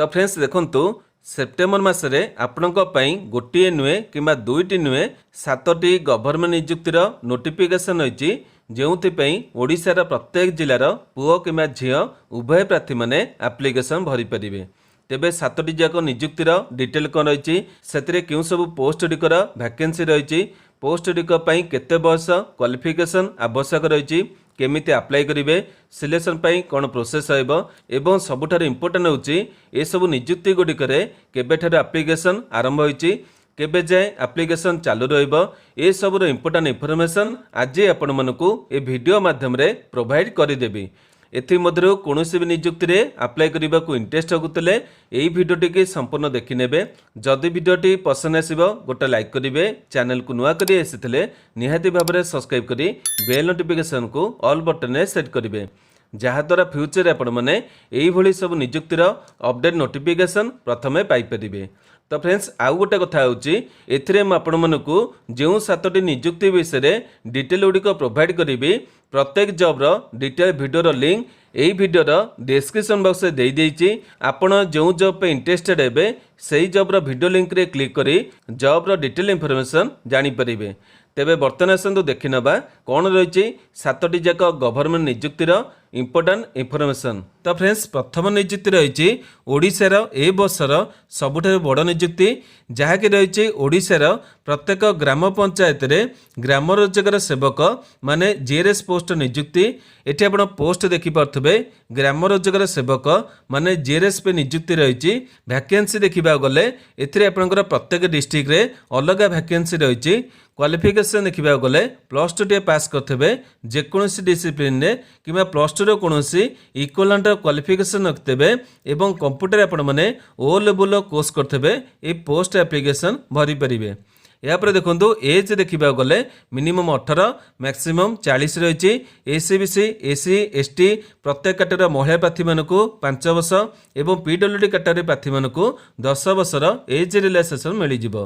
तो फ्रेंड्स देखंतु सेप्टेम्बर मासरे आपणक पई गोटिए नुहे किंबा दुईटी नुहे 7टी गवर्नमेंट नियुक्तिर नोटिफिकेशन होईची जेउथिपई ओडिशार प्रत्येक जिलार पुओ किंबा झियो उभय प्रार्थी माने एप्लिकेशन भरी परिबे। तेबे 7टी जाक नियुक्तिर डिटेल कौन रही से क्यों सब पोस्ट गुड़िकर वैकेंसी रही पोस्ट गुड़िक केते बयस क्वालिफिकेशन आवश्यक रही केमिति अप्लाई करेंगे सिलेक्शन पाई कौन प्रोसेस एवं सबुठार इंपोर्टेंट होची ए सब नियुक्ति गुड़िकर केबेठार एप्लिकेशन आरंभ होईची केबे जाए एप्लिकेशन चालू रहिबो ए सबुर इंपोर्टेंट इनफॉरमेशन आज आपण मानकु ए वीडियो माध्यम रे प्रोवाइड करदेबी। एथिमध्यरु कोनोसी भी नियुक्ति रे अप्लाई करने को इंटरेस्ट होगुतले एई वीडियोटी के संपूर्ण देखि नेबे। जदि वीडियोटी पसंद आसीबो गोटे लाइक करिवे, चैनल को नुआ करी आसीथिले निहाती भाबरे सब्सक्राइब करी बेल नोटिफिकेशन को ऑल बटन रे सेट करिवे जहाद्वारा फ्यूचर आपण माने एई भली सब नियुक्तिर अपडेट नोटिफिकेशन प्रथमे पाई परिबे। तो फ्रेंड्स आउ गोटे कथा होची एथिरे म आपण मानकु जेउ 7टी नियुक्ति विषय डिटेल गुड़िक प्रोवाइड करी प्रत्येक जॉब रो डिटेल वीडियो रो लिंक एई वीडियो रो डिस्क्रिप्शन बॉक्स रे देई देइची। आपण जेउ जॉब पे इंटरेस्टेड हेबे सेही जॉब रो वीडियो लिंक रे क्लिक करी जॉब रो डिटेल इन्फॉर्मेशन जानि परिबे। तेबे बर्तमान आसतु देखि नबा कौन रही 7टी जाक गवर्नमेंट नियुक्तिर इंपोर्टेंट इनफॉरमेशन। तो फ्रेंड्स प्रथम नियुक्ति रही ओडिशार ए वर्षर सबुठारु बड़ नियुक्ति जहाँकि रही ओडिशार प्रत्येक ग्राम पंचायत रे ग्राम रोजगार सेवक माने जीआरएस पोस्ट नियुक्ति। एठी आपण पोस्ट देखि पारथबे ग्राम रोजगार सेवक माने जीआरएस पे नियुक्ति रही। वैकेंसी देखिबा गले एथिरे आपनकर प्रत्येक डिस्ट्रिक्ट रे अलग वैकेंसी रही। क्वालिफिकेशन देखा गले +2 टे पास करते जेकोसी डिसिप्लिन रे किंबा +2 रो कोनोसी इक्विवेलेंट क्वालिफिकेशन रखते एवं कंप्यूटर आपण माने ओ लेवल कोर्स करते ए पोस्ट एप्लिकेशन भरी परिबे। यापर देखो एज देखा गले मिनिमम 18 मैक्सिमम 40 रही। एसीबीसी एससी एसटी प्रत्येक कैटेगरी महिला प्रार्थी मानक 5 वर्ष एवं पीडब्ल्यूडी कैटेगरी प्रार्थी मानक 10 वर्षर एज रिलैक्सेशन मिल जाव।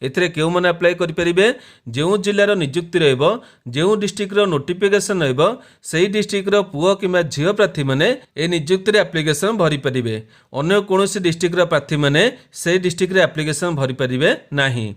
एथिरे केउ माने अप्लाई करि परिबे जेउ जिल्लार नियुक्ति रहइबो जेउ डिस्ट्रिक्ट रो नोटिफिकेशन रहइबो सेही डिस्ट्रिक्ट रो पुओ किंबा झियो प्रार्थी माने ए नियुक्ति रे एप्लिकेशन भरि परिबे। अन्य कोनोसी डिस्ट्रिक्ट रो प्रार्थी माने सेही डिस्ट्रिक्ट रे एप्लिकेशन भरि परिबे नाही।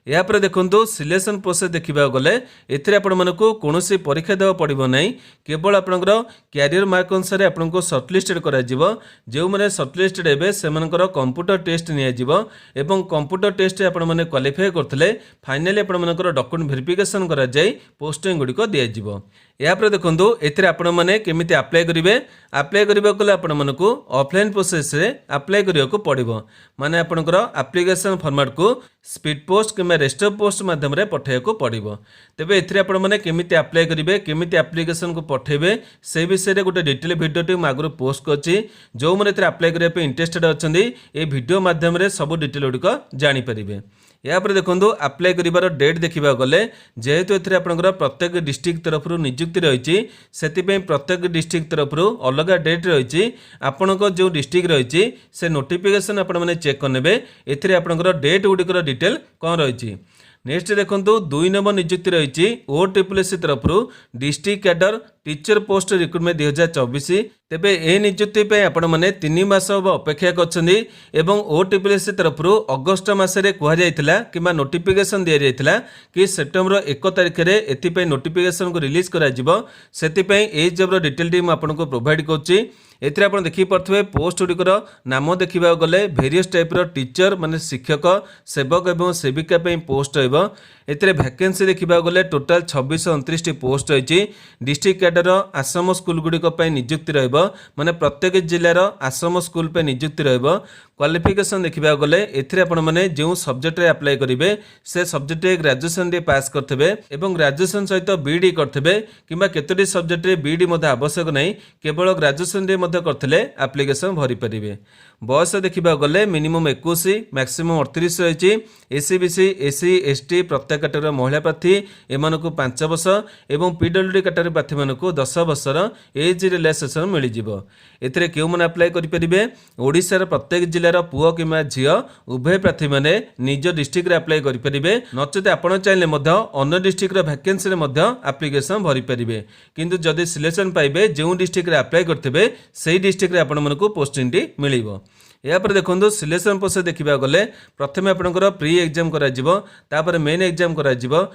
यापर देखंतु सिलेक्शन प्रोसेस देखा गले एथिरे आपण मानकु कोनोसी परीक्षा देवा पड़िबो नाही केवल आपनकर कैरियर मार्क अनुसार आपनको शॉर्टलिस्टेड करा जिवो। जेउ माने शॉर्टलिस्टेड हेबे सेमानकर कंप्यूटर टेस्ट निया जिवो एवं कंप्यूटर टेस्ट आपण माने क्वालिफाई करथले फाइनली आपण मानकर डॉक्यूमेंट वेरिफिकेशन करा जाई पोस्टिंग गुडीको दिया जिवो। यापर देखंतु एथिरे आपण माने केमिति अप्लाई करिवे अप्लाई करबा गले आपण मानकु ऑफलाइन प्रोसेस रे अप्लाई करिया को पड़िबो माने आपनकर एप्लिकेशन फॉर्मेट को स्पीड पोस्ट किंबा रेस्टर पोस्ट माध्यम रे पठाइया को पड़िबो। तेबे एथिरे आपण माने केमिति अप्लाई करिवे केमिति एप्लिकेशन को पठेबे से विषय रे गोटे डिटेल वीडियो टी मागरो पोस्ट करछि जो माने एथिरे अप्लाई करिया पे इंटरेस्टेड अछंदी ए वीडियो माध्यम रे सब डिटेल गुडीको जानि परिबे। यापर देखंतु अप्लाई करिवार डेट देखिबा गले जेहेतु एथिरे आपनकर प्रत्येक डिस्ट्रिक्ट तरफरु नियुक्ति रहिछि सेति पे प्रत्येक डिस्ट्रिक्ट तरफरु अलग डेट रहिछि। आपनको जो डिस्ट्रिक्ट रहिछि से नोटिफिकेशन आपण माने चेक करनेबे एथिरे आपनकर डेट गुडीकर डिटेल कोन रहिछि। नेक्स्ट देखंतु 2 नंबर नियुक्ति रही ओट्रिपलएससी तरफरु district cadre teacher post recruitment 2024। तेबे ए नियुक्ति पे आपण माने 3 मास अपेक्षा करछन्दी एवं ओट्रिपलएससी तरफरु अगस्त मासरे कुहा जायतिला किबा नोटिफिकेशन दिया जायतिला कि सेप्टेम्बर 1 तारिख रे एथि पे नोटिफिकेशन को रिलीज करा जिवो। सेति पे ए जॉब रो डिटेल टी म आपनको प्रोवाइड करछि। एथिरे आपण देखि पारथबे पोस्ट गुडीकर नाम देखिबा गले वेरियस टाइप रो टीचर माने शिक्षक सेवक एवं सेविका पे पोस्ट रहइबो। एथिरे वैकेंसी देखिबा गले टोटल 2629 टी पोस्ट रहिछि। डिस्ट्रिक्ट कैडर आश्रम स्कूल गुडीक पे नियुक्ति रहइबो माने प्रत्येक जिल्लार आश्रम स्कूल पे नियुक्ति रहइबो। क्वालिफिकेशन देखिबा गले एथिरे आपण माने जो सब्जेक्ट रे अप्लाई करिवे से सब्जेक्ट रे ग्रेजुएशन रे पास करथबे एवं ग्रेजुएशन सहित बीडी करथबे किबा केतोटी सब्जेक्ट रे बीडी मध्ये आवश्यक नाही केवल ग्रेजुएशन रे मध्ये करथले एप्लिकेशन भरि परिबे। बयस देखिबा गले मिनिमम 21 मैक्सिमम 38 रहिछि। एसीबीसी एससी एसटी प्रत्येक कैटेगरी महिला प्रार्थी एमानकु 5 वर्ष एवं पीडब्ल्यूडी कैटेगरी प्रार्थी मानकु 10 वर्षर एज रिलैक्सेशन मिल जिवो। एथिरे केउ माने अप्लाई करि परिबे ओडिसा र प्रत्येक जिल्लार पुओ किंबा झियो उभय प्रार्थी माने निज डिस्ट्रिक्ट रे अप्लाई करि परिबे नचेते आपण चाहिले मध्य अन्य डिस्ट्रिक्ट र वैकेंसी रे मध्य एप्लिकेशन भरि परिबे। किंतु जदि सिलेक्शन पाइबे जेउ डिस्ट्रिक्ट रे अप्लाई करथिबे सेही डिस्ट्रिक्ट रे आपण मानकु पोस्टिंग टी मिलिबो। यापर देखो सिलेक्शन प्रोसेस देखा गले प्रथम आपंकर प्री एग्जाम कर मेन एग्जाम कर जो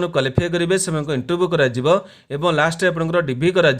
क्वालिफाई करेंगे से इंटरव्यू कर लास्ट आपंकर डिभी कर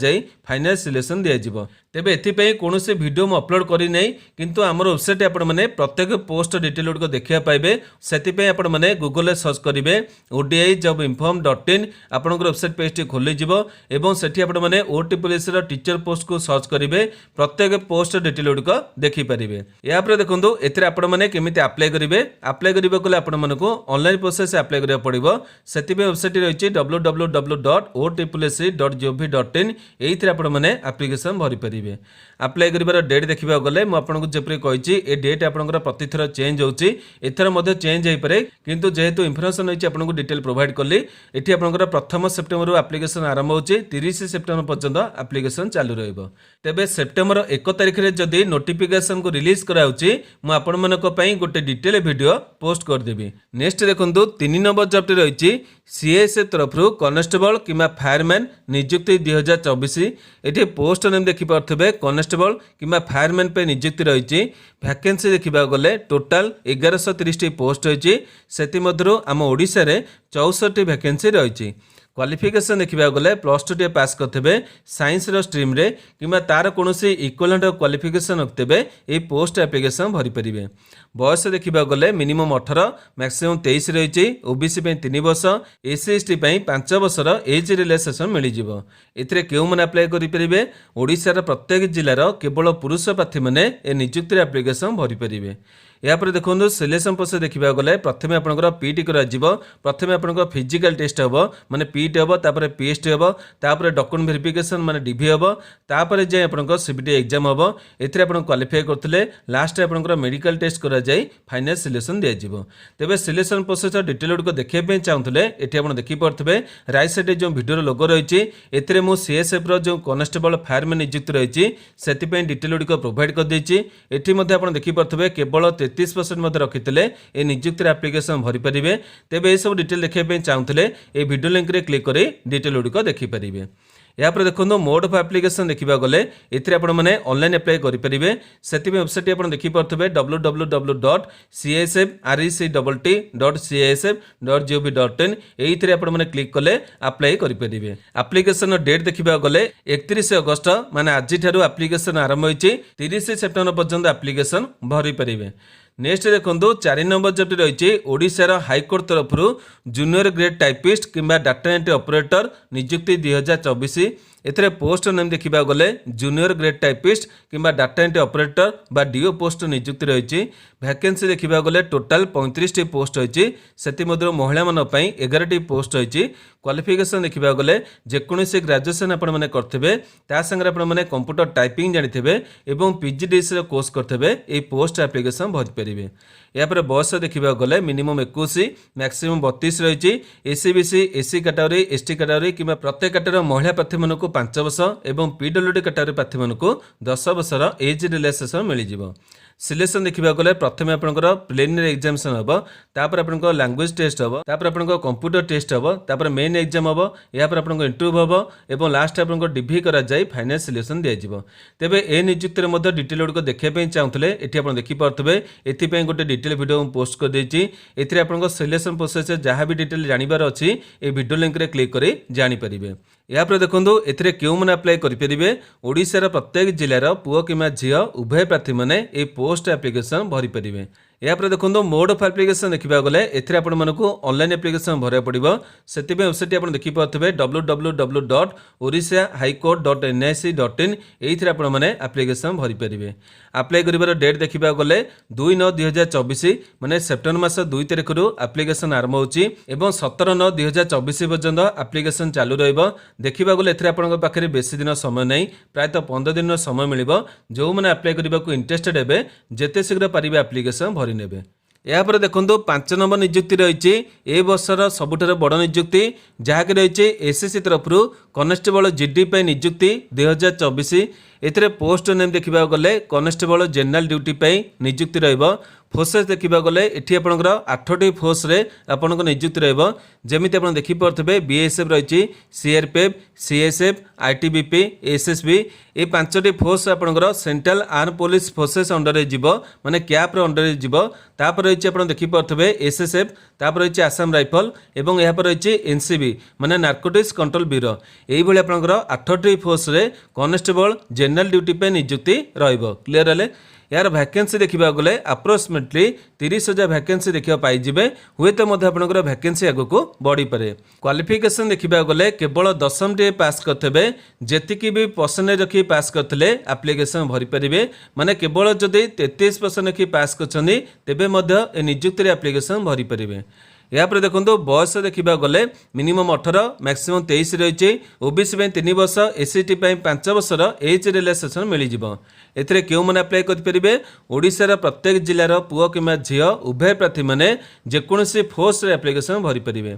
फाइनाल सिलेक्शन दिज्व। तेबे एथिपाई कौन वीडियो मुझे अपलोड करना किंतु आम वेबसाइट आपने प्रत्येक पोस्ट डिटेल गुड़िक देखा पाइबे से आपने गूगल सर्च करेंगे ODIJobinform.in आपंकर वेबसाइट पेज खोलीज और सेठी आपने OTPS टीचर पोस्ट को सर्च करेंगे प्रत्येक पोस्ट डिटेल गुड़िक देखिपारे। यापर देखो एथिरे आपने केमी अप्लाई करेंगे अप्लाई करने आपको ऑनलाइन प्रोसेस अप्लाई करा पड़ो से वेबसाइट रही www.otpsc.gov.in ये आपने एप्लिकेशन भरी पारे। अप्लाई कर डेट देखा गले मुझे जपरी कही ए डेट आपंकर प्रतिथर चेंज होची एथर चेंज हो पारे किंतु जेहेतु इनफर्मेशन रही आपको डिटेल प्रोवाइड कली ये आपंकर 1 सेप्टेम्बर एप्लिकेशन आरंभ हो 30 सेप्टेम्बर पर्यंत एप्लिकेशन चालू रहिबो। तेबे सेप्टेम्बर 1 तारिख में जदि नोटिफिकेशन को रिलीज कराउची मु आपण मानक पई गोटे डिटेल वीडियो पोस्ट कर देबी। नेक्स्ट देखंतु 3 नंबर जॉब रही सीएसएफ तरफ कॉन्स्टेबल किंबा फायरमैन नियुक्ति 2024 ये पोस्ट नेम देखिपे कॉन्स्टेबल किंबा फायरमैन पे नियुक्ति रही वैकेंसी देखा गले टोटाल 1130 पोस्ट रही से आम ओडिशा रे 64 वैकेंसी रही। क्वालिफिकेशन देखा गले +2 टे पास करते साइंस स्ट्रीम रे किंबा तार कौन इक्वलेंट क्वालिफिकेशन रखते ये पोस्ट एप्लिकेशन भरी पारे। बयस देखा गले मिनिमम 18 मैक्सिमम 23 रही ओबीसी 3 वर्ष एससी एसटी 5 वर्षर एज रिलैक्सेशन मिल जाव। एथिरे केउ माने अप्लाई करेंगे ओडिशार प्रत्येक जिलार केवल पुरुष प्रार्थी मैंने ए नियुक्ति एप्लिकेशन भरी पारे। यापर देखो सिलेक्शन प्रोसेस देखा गले प्रथम आपंकर पीटी प्रथम आपंकर फिजिकल टेस्ट हम माने पीटी हम तापर पीएसटी हम तापर डॉक्यूमेंट वेरिफिकेशन माने डीवी हम तापर जे आपंकर सीबीटी एग्जाम हम एथिरे आपन क्वालिफाई करथिले लास्ट आपंकर मेडिकल टेस्ट करा जाई फाइनल सिलेक्शन दिज्व। तेबे सिलेक्शन प्रोसेस डिटेल गुड़िक देखा चाहूले ये आप देखिपे राइट साइड जो वीडियो लोगो रही एथिरे मु सीएसएफ जो कॉन्स्टेबल फायरमैन नियुक्त रही से डिटेल गुड़िक प्रोवाइड कर देछि। एठी मध्ये आप देखिपे केवल 33% रखिते ये नियुक्ति एप्लिकेशन भरी पारे। तेबे ये सब डिटेल देखा चाहूले ये वीडियो लिंक रे क्लिक कर डिटेल गुड़िक देखिपारे। यापर देखो मोड ऑफ एप्लिकेशन देखा गले एथिरे आपण माने ऑनलाइन अप्लाई करि परिबे से वेबसाइट आपण देखि परथबे www.csfrect.csf.gov.in एथिरे आपण माने क्लिक कले अप्लाई करि परिबे। एप्लिकेशन डेट देखा गले 31 अगस्त माने आज ठारू एप्लिकेशन आरंभ होइछि 30 सेप्टेम्बर पर्यंत एप्लिकेशन भरि परिबे। नेक्स्ट देखो 4 नंबर जॉब रही ओडिशार हाईकोर्ट तरफ जूनियर ग्रेड टाइपिस्ट किंबा डाटा एंट्री ऑपरेटर नियुक्ति 2024 एथिरे पोस्ट नेम देखा गले जूनियर ग्रेड टाइपिस्ट किंबा डाटा एंट्री ऑपरेटर बा डीओ पोस्ट नियुक्ति रही वैकेंसी देखा गले टोटाल 35 पोस्ट रही से महिला मान 11 पोस्ट रही। क्वालिफिकेशन देखा गले जेकोसी ग्रेजुएशन आपण मैंने करते सागर आपने कंप्यूटर टाइपिंग जानी और पीजीडीसी कोर्स करते ये पोस्ट एप्लिकेशन भरी पारे। यापर बयस देखा गले मिनिमम 21 मैक्सिमम 32 रही SEBC SC category ST category किंबा प्रत्येक कैटेगरी महिला प्रार्थी मानक 5 वर्ष और पीडब्ल्यूडी कैटेगरी प्रार्थी मानक 10 वर्षर एज रिलैक्सेशन मिल जाव। सिलेक्शन देखा गले प्रथम आपंकर प्रिलिमिनरी एग्जामिनेशन हम तापर आपंकर लैंग्वेज टेस्ट हम तापर आपंकर कंप्यूटर टेस्ट हम तापर मेन एग्जाम हम यापर आपंकर इंटरव्यू हम और लास्ट आपंकर डिभी करा जाई फाइनल सिलेक्शन दिज्व। तेबे ए नियुक्ति मध्ये डिटेल गुड़िक देखा चाहूले ये आप देखिपे एपाई गोटे डिटेल वीडियो पोस्ट कर देछि एथिरे आपंकर सिलेक्शन प्रोसेस जहाँ भी डिटेल जानिबार अछि ए वीडियो लिंक रे क्लिक करी जानि परिबे। यापर देखो एथिरे केउ माने अप्लाई करि परिबे ओडिशार प्रत्येक जिल्लार पुओ किंबा झियो उभय प्रार्थी माने ए पोस्ट एप्लिकेशन भरी पारे। यापर देखो मोड ऑफ एप्लिकेशन देखा गले एथिरे आपण मानकु ऑनलाइन एप्लिकेशन भरिया पड़िबो से वेबसाइट आपण देखि पाथबे www.orissa.highcourt.nic.in एथिरे आपण माने एप्लिकेशन भरि परिबे। अप्लाई करिवार डेट देखा गले 2/9/2024 माने सेप्टेम्बर मास 2 तारिख रु एप्लिकेशन आरंभ होची एवं 17/9/2024 पर्यंत एप्लिकेशन चालू रहइबो। देखिबा गले एथिरे आपण पाखरे बेसी दिन समय नै प्रायतः 15 दिन समय मिलिबो। जो माने अप्लाई करिबा को इंटरेस्टेड हेबे जेते शीघ्र पारिबे एप्लिकेशन भरि नेबे। यापर देखो 5 नंबर नियुक्ति रही ए वर्षर सबुठार बड़ नियुक्ति जहाँकि रही एसएससी तरफ कॉन्स्टेबल जीडी पे नियुक्ति 2024 एथिरे पोस्ट नेम देखा गले कॉन्स्टेबल जनरल ड्यूटी पे नियुक्ति रहिबो। फोर्सेस देखा गले ये आपंकर 8टी फोर्स रे आपंक नियुक्ति रमिति आप देखिपे बीएसएफ रही सीआरपीएफ सीएसएफ आईटीबीपी एसएसबी ये 5टी फोर्स आपंकर central arm police forces under माने कैप्र अंडर तापर रही आप देखिपे एसएसएफ तापर रही आसाम राइफल एवं यहाँ रही एनसीबी माने नार्कोटिक्स कंट्रोल ब्यूरो यही आपंकर 8टी फोर्स रे कॉन्स्टेबल जनरल ड्यूटी पे नियुक्ति क्लियर है। यार वैकेंसी देखा गले अप्रोक्सीमेटली 30,000 वैकेंसी देखा पाइबे हुए तो आपंकर वैकेंसी आगक बढ़ी पारे। क्वालिफिकेशन देखा गले केवल 10वीं टी पास करते जी भी परसेंटेज रखी पास करते एप्लिकेशन भरी पारे माने केवल जदि 33% रखी पास कर नियुक्ति एप्लिकेशन भरी पारे। यापर देखो बयस देखा गले मिनिमम 18 मैक्सिमम 23 रही ओबीसी 3 वर्ष एससीटी 5 वर्षर एज रिलैक्सेशन मिल जाए। क्यों मैंने अप्लाई करेंगे ओडिशार प्रत्येक जिलार पुओ कि झील उभय प्रार्थी मैंने जेकोसी फोर्स एप्लिकेशन भरी पारे।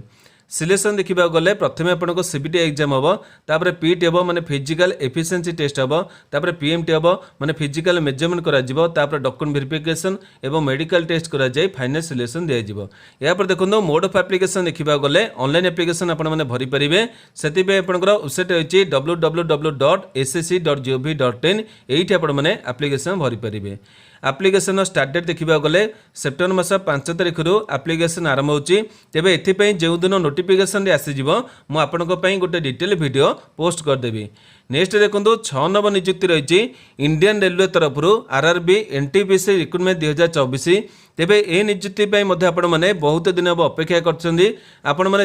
सिलेक्शन देखा गले प्रथम आपको सीबीटी एग्जाम हम तापर पीटी हम माने फिजिकल एफिशिएंसी टेस्ट हम तापर पीएमटी हम माने फिजिकल मेजरमेंट करा जिवो तापर डॉक्यूमेंट वेरिफिकेशन एवं मेडिकल टेस्ट करा जाय फाइनल सिलेक्शन दिया जिवो। या पर देखो मोड ऑफ एप्लिकेशन देखा गले ऑनलाइन एप्लिकेशन आपण माने भरी पारिबे सेति पे आपनकर वेबसाइट अछि www.scc.gov.in एठी आपण माने एप्लिकेशन भरी पारिबे। एप्लिकेशन स्टार्ट डेट देखा गले सेप्टेम्बर मास 5 तारिख रु एप्लिकेशन आरंभ होची। तेबे एथिपई जो दिन नोटिफिकेशन आसीजिवो मु आपनको पई गोटे डिटेल वीडियो पोस्ट करदेवी। नेक्स्ट देखो 6 नव नियुक्ति रही इंडियन रेलवे तरफ आरआरबी एनटीपीसी रिक्रुटमेंट 2024। तेबे ए नियुक्ति आपण मैंने बहुत दिन हम अपेक्षा कर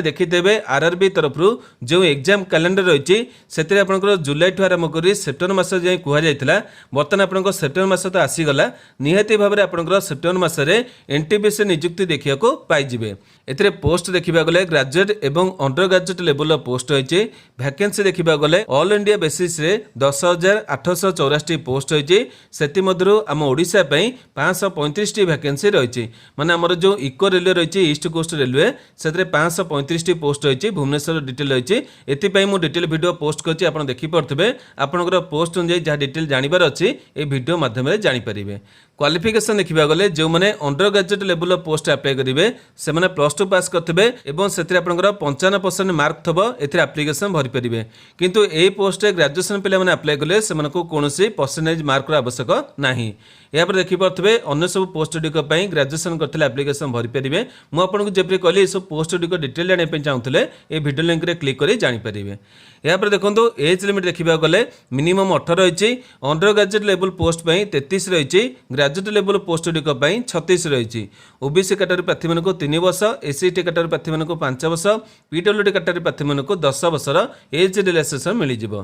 देखिथे आरआरबी तरफ जो एग्जाम कैलेंडर रही से जुलाई ठू आरंभ कर सेप्टेम्बर मास जाए कहला बर्तमान आप सेप्टेम्बर मास तो आसीगला निहाती भाव में आपंकर सेप्टेम्बर मसरे एनटीपीसी नियुक्ति देखा पाइबे। एथिरे पोस्ट देखा गले ग्रेजुएट एवं अंडर ग्रेजुएट लेवल पोस्ट रही वैकेंसी देखा गले ऑल इंडिया बेसिस रे 10,884 पोस्ट रही से आम ओडिशा 535 वैकेंसी रही माने आमर जो इको रेलवे रही ईस्ट कोस्ट रेलवे से 535 पोस्ट रही भुवनेश्वर डिटेल रही एपाई मुझे डिटेल वीडियो पोस्ट करछि आपण देखि पड़थिबे आपनकर पोस्ट अनुसार जहाँ डिटेल जानिबार अछि ए वीडियो माध्यम रे जानि परिबे। क्वालिफिकेशन देखा गले जो मैंने under graduate level post apply करेंगे से मैंने +2 पास करते और से 55% मार्क थब एप्लिकेशन भरी पारे किंतु ए पोस्ट ग्रेजुएशन पे मैंने अप्लाई कले से कौन परसेंटेज मार्क आवश्यक नहीं। या देखिपे अन्य सब पोस्ट गुड़िक ग्रेजुएशन करते एप्लिकेशन भरी पारे। मुझे जब कहली सब पोस्ट गुड़िक डिटेल जानापी चाहूँगे ये वीडियो लिंक रे क्लिक कर जानीपारे। या देखो एज लिमिट देखा गले मिनिमम 18 रही अंडर ग्रेजुएट लेवल पोस्ट 33 रही ग्रेजुएट लेवल पोस्ट गुड़िक 36 रही ओबीसी कैटेगरी प्रार्थी मानक 3 वर्ष एससी कैटेगरी प्रार्थी मानक 5 वर्ष पीडब्ल्यूडी कैटेगरी प्रार्थी मानक 10 वर्षर एज रिलैक्सेशन मिल जाए।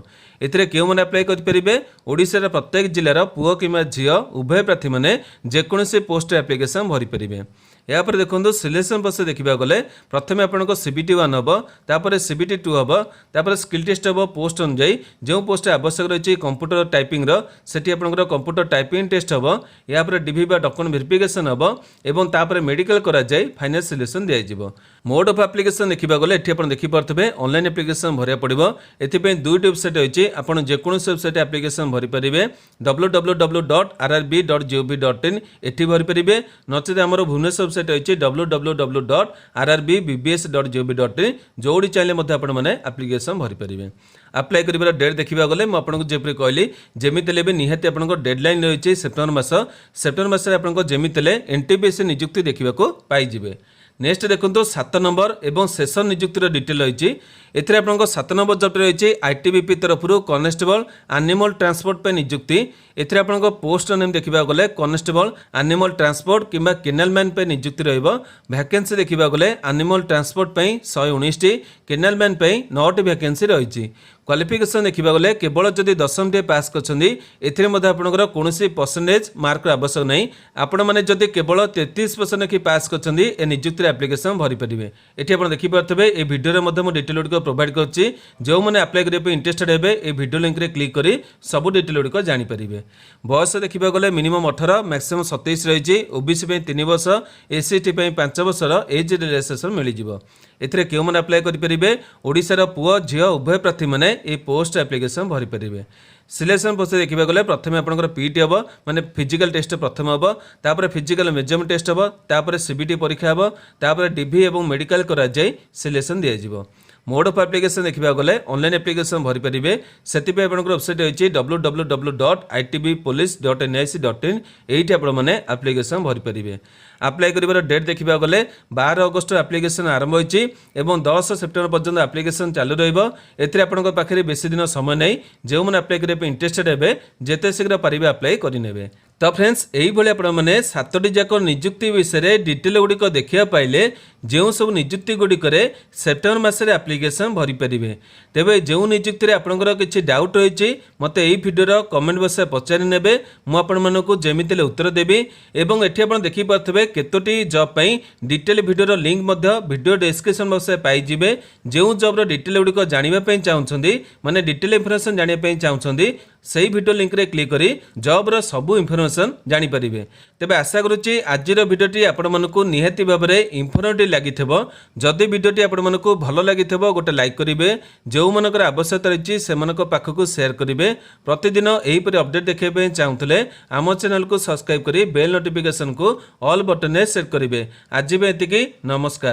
क्यों मैंने अप्लाई करेंगे ओडिशार प्रत्येक जिलार पुओ कि झील उभय प्रार्थी मैंने जेकोसी पोस्ट एप्लिकेशन भरी पारे। यापर देखो सिलेक्शन प्रोसेस देखा गले प्रथम आपको सीबीटी 1 हम तापर सीबीटी 2 हम तापर स्किल टेस्ट हम पोस्ट अनुसार जो पोस्ट आवश्यक रही कंप्यूटर टाइपिंग सेठी आपनकर कंप्यूटर टाइपिंग टेस्ट हम यापर डीवी बा डॉक्यूमेंट वेरिफिकेशन हम एवं तापर मेडिकल करा जाय फाइनल सिलेक्शन दिया जिवो। मोड ऑफ एप्लिकेशन देखा गले एठी आपण देखि पारथबे ऑनलाइन एप्लिकेशन भरिया पड़िबो। एथिपे दुईटी वेबसाइट रही आपण जेकोसी वेबसाइट एप्लिकेशन भरी पारिबे www.rrb.gov.in एठी भरी पारिबे नचेत हमर भुवनेश्वर वेबसाइट रही www.rrb.bbs.gov.in जोड़ी चाहिए आपण मैंने एप्लिकेशन भरी पारिबे। अप्लाई कर डेट देखा गले मुझे जपरी कहली जमीते भी निहाती आप डेडलाइन रही सेप्टेम्बर मसरे आप जमीते एनटीपीसी नियुक्ति देखा पाइबे। नेक्स्ट देखो 7 नंबर एवं सेशन नियुक्तिर डिटेल रही एथिरे आपनको 7 नंबर जॉब रही आईटीबीपी तरफ कॉन्स्टेबल एनिमल ट्रांसपोर्ट पे नियुक्ति एथिरे आपनको पोस्ट नेम देखा गले कॉन्स्टेबल एनिमल ट्रांसपोर्ट किंबा केनाल मैन पे नियुक्ति रहिबो। वैकेंसी देखा गले एनिमल ट्रांसपोर्ट पे 119 केनाल मैन पे 9 वैकेंसी रही। क्वालिफिकेशन देखा गले केवल जदि 10वीं टे पास करछन्दी एथिरे मध्ये आपनकर कोनोसी परसेंटेज मार्क आवश्यक नहीं आपण माने जदि केवल 33% की पास करछन्दी ए नियुक्ति एप्लिकेशन भरी पारिबे। एठी आपण देखि पारथबे ए वीडियो रे मध्ये मो डिटेल गुडिक प्रोवाइड करछि जो माने अप्लाई करिवे इंटरेस्टेड हेबे ए वीडियो लिंक रे क्लिक करी सब डिटेल गुडिक जानि पारिबे। बयस देखा गले मिनिमम 18 मैक्सिमम 27 रही ओबीसी 3 वर्ष एससी 5 वर्षर एज रिलैक्सेशन मिल जाए। एथिरे क्यों मैंने अप्लाई करेंगे ओडिशार पुओ झील उभय प्रार्थी मैंने ये पोस्ट एप्लिकेशन भरी पारे। सिलेक्शन प्रोसेस देखा गले प्रथम आपंकर पीटी हम माने फिजिकल टेस्ट प्रथम हम तापर फिजिकल मेजरमेंट टेस्ट हम तापर सीबीटी परीक्षा हम तापर डीवी और मेडिकल करा जाय सिलेक्शन दिया मोड ऑफ एप्लिकेशन देखा गले ऑनलाइन एप्लिकेशन भरी पारे से वेबसाइट होती www.itbpolice.nic.in ये आपने एप्लिकेशन भरी पारे अप्लाई कर डेट देखा गले 12 अगस्त एप्लिकेशन आरंभ होती 10 सेप्टेम्बर पर्यटन एप्लिकेशन चालू रही पाखे बेसी दिन समय नहीं जो मैंने अप्लाई करने इंटरेस्टेड हे जिते शीघ्र पारे अप्लाई करेंगे तो फ्रेंड्स यही आपने 7टी जाक निजुक्ति विषय डिटेल गुड़िक देखा पाइले जो सब निजुक्ति गुड़िक सेप्टेम्बर मसरे एप्लिकेशन भरी पारे तेरे जो निजुक्ति आपंकर किसी डाउट रही मत यही भिडियो कमेंट बक्स पचारि ने मुझे जमीती उत्तर देवी और ये आप देखिपे केतोटी job detail video link video description box पाइबे जो जॉब डिटेल गुड़िक जानापी चाहते माने डिटेल इनफॉरमेशन जानापी चाहते से भिडियो लिंक रे क्लिक करी जॉब सबू इनफॉरमेशन जानी पारिबे तेबे आशा करुच्ची आजिर भिडियोटी आपण मानकु निहाती भाव में इनफॉर्मेटिव लगी जदि भिडियोटी आपण मानकु भल लगी गोटे लाइक करेंगे जो मानकर आवश्यकता रही से पाखक शेयर करेंगे प्रतिदिन यहीपरि अपडेट देखा चाहूले आम चैनल को सब्सक्राइब करी बेल नोटिफिकेशन को ऑल बटन सेट करेंगे आज भी एतिकी नमस्कार।